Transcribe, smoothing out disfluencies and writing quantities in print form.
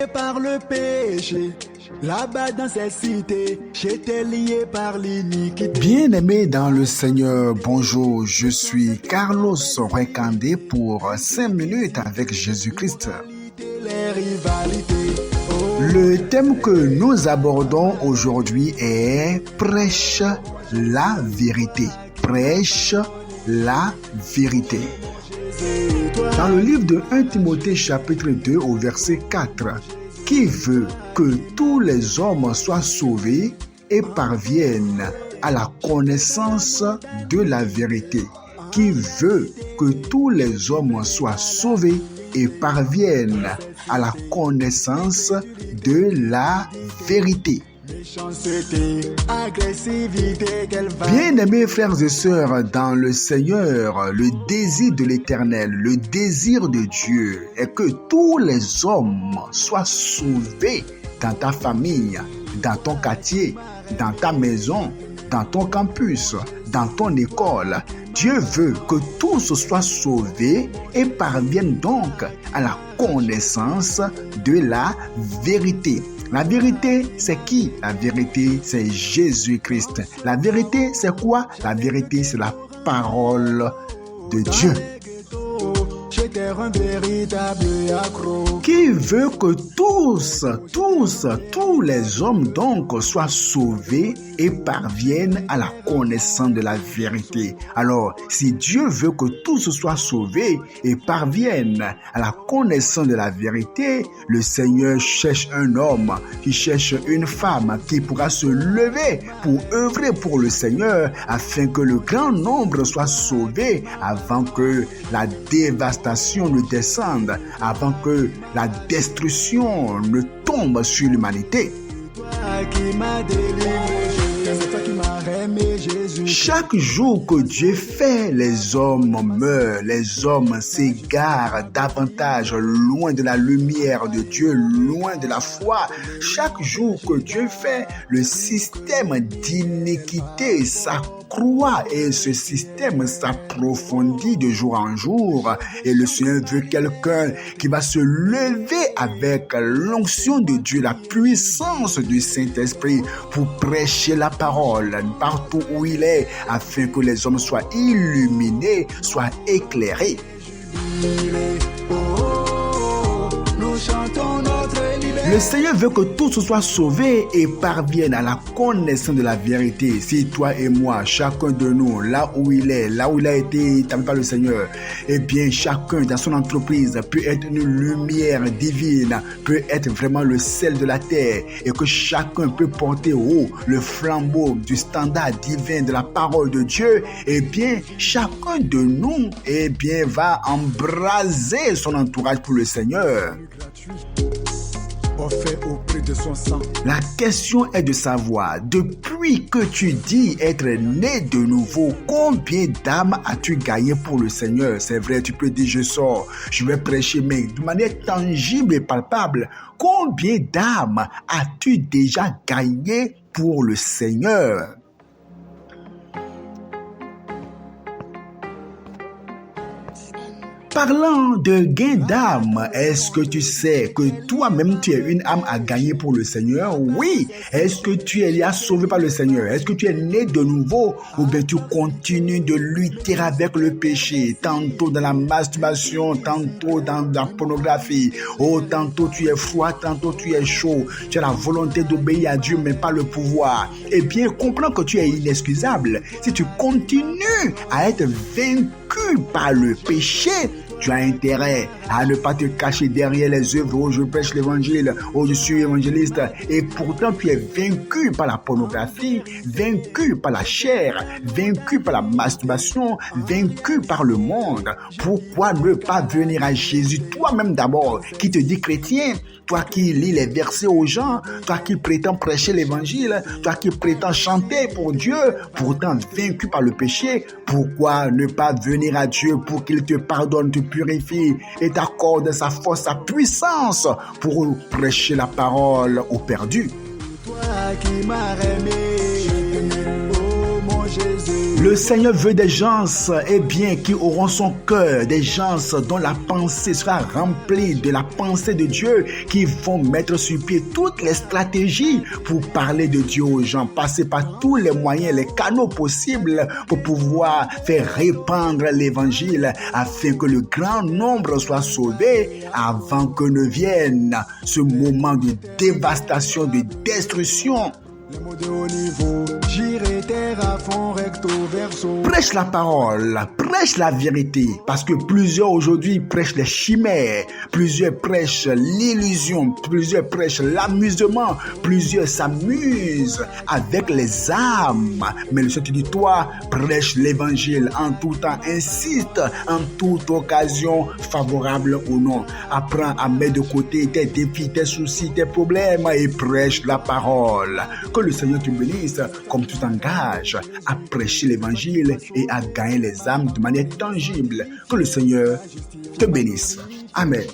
Par le péché, là-bas dans cette cité, j'étais lié par l'iniquité. Bien-aimé dans le Seigneur, bonjour, je suis Carlos Recandé pour 5 minutes avec Jésus-Christ. Le thème que nous abordons aujourd'hui est prêche la vérité. Prêche la vérité. Dans le livre de 1 Timothée chapitre 2 au verset 4, qui veut que tous les hommes soient sauvés et parviennent à la connaissance de la vérité. Qui veut que tous les hommes soient sauvés et parviennent à la connaissance de la vérité. Bien-aimés frères et sœurs dans le Seigneur, le désir de l'Éternel, le désir de Dieu est que tous les hommes soient sauvés dans ta famille, dans ton quartier, dans ta maison, dans ton campus, dans ton école. Dieu veut que tous soient sauvés et parviennent donc à la connaissance de la vérité. La vérité, c'est qui? La vérité, c'est Jésus-Christ. La vérité, c'est quoi? La vérité, c'est la parole de Dieu. Qui veut que tous les hommes donc soient sauvés et parviennent à la connaissance de la vérité. Alors, si Dieu veut que tous soient sauvés et parviennent à la connaissance de la vérité, le Seigneur cherche un homme, qui cherche une femme qui pourra se lever pour œuvrer pour le Seigneur afin que le grand nombre soit sauvé avant que la dévastation ne descende, avant que la destruction ne tombe sur l'humanité. Chaque jour que Dieu fait, les hommes meurent, les hommes s'égarent davantage loin de la lumière de Dieu, loin de la foi. Chaque jour que Dieu fait, le système d'iniquité s'accroît et ce système s'approfondit de jour en jour. Et le Seigneur veut quelqu'un qui va se lever avec l'onction de Dieu, la puissance du Saint-Esprit pour prêcher la parole partout où il est, afin que les hommes soient illuminés, soient éclairés. Le Seigneur veut que tous soient sauvés et parviennent à la connaissance de la vérité. Si toi et moi, chacun de nous, là où il est, là où il a été établi par le Seigneur, eh bien chacun dans son entreprise peut être une lumière divine, peut être vraiment le sel de la terre et que chacun peut porter haut le flambeau du standard divin de la parole de Dieu, eh bien chacun de nous, eh bien va embraser son entourage pour le Seigneur. Auprès de son sang. La question est de savoir, depuis que tu dis être né de nouveau, combien d'âmes as-tu gagné pour le Seigneur? C'est vrai, tu peux dire je sors, je vais prêcher, mais de manière tangible et palpable, combien d'âmes as-tu déjà gagné pour le Seigneur? Parlant de gain d'âme, est-ce que tu sais que toi-même tu es une âme à gagner pour le Seigneur? Oui. Est-ce que tu es déjà sauvé par le Seigneur? Est-ce que tu es né de nouveau? Ou bien tu continues de lutter avec le péché, tantôt dans la masturbation, tantôt dans la pornographie, tantôt tu es froid, tantôt tu es chaud. Tu as la volonté d'obéir à Dieu mais pas le pouvoir. Eh bien, comprends que tu es inexcusable. Si tu continues à être vaincu par le péché, tu as intérêt à ne pas te cacher derrière les œuvres où je prêche l'évangile, où je suis évangéliste, et pourtant tu es vaincu par la pornographie, vaincu par la chair, vaincu par la masturbation, vaincu par le monde. Pourquoi ne pas venir à Jésus toi-même d'abord, qui te dit chrétien, toi qui lis les versets aux gens, toi qui prétends prêcher l'évangile, toi qui prétends chanter pour Dieu, pourtant vaincu par le péché, pourquoi ne pas venir à Dieu pour qu'il te pardonne, te purifie et t'accorde sa force, sa puissance pour prêcher la parole aux perdus? Toi qui m'as aimé, oh mon Jésus. Le Seigneur veut des gens, qui auront son cœur, des gens dont la pensée sera remplie de la pensée de Dieu, qui vont mettre sur pied toutes les stratégies pour parler de Dieu aux gens, passer par tous les moyens, les canaux possibles pour pouvoir faire répandre l'évangile afin que le grand nombre soit sauvé avant que ne vienne ce moment de dévastation, de destruction. Les mots de haut niveau, j'irai terre à fond, recto verso. Prêche la parole, prêche la vérité, parce que plusieurs aujourd'hui prêchent les chimères, plusieurs prêchent l'illusion, plusieurs prêchent l'amusement, plusieurs s'amusent avec les âmes. Mais le Seigneur te dit, toi, prêche l'évangile en tout temps, insiste en toute occasion, favorable ou non. Apprends à mettre de côté tes défis, tes soucis, tes problèmes et prêche la parole. Que le Seigneur te bénisse comme tu t'engages à prêcher l'évangile et à gagner les âmes de manière tangible. Que le Seigneur te bénisse. Amen.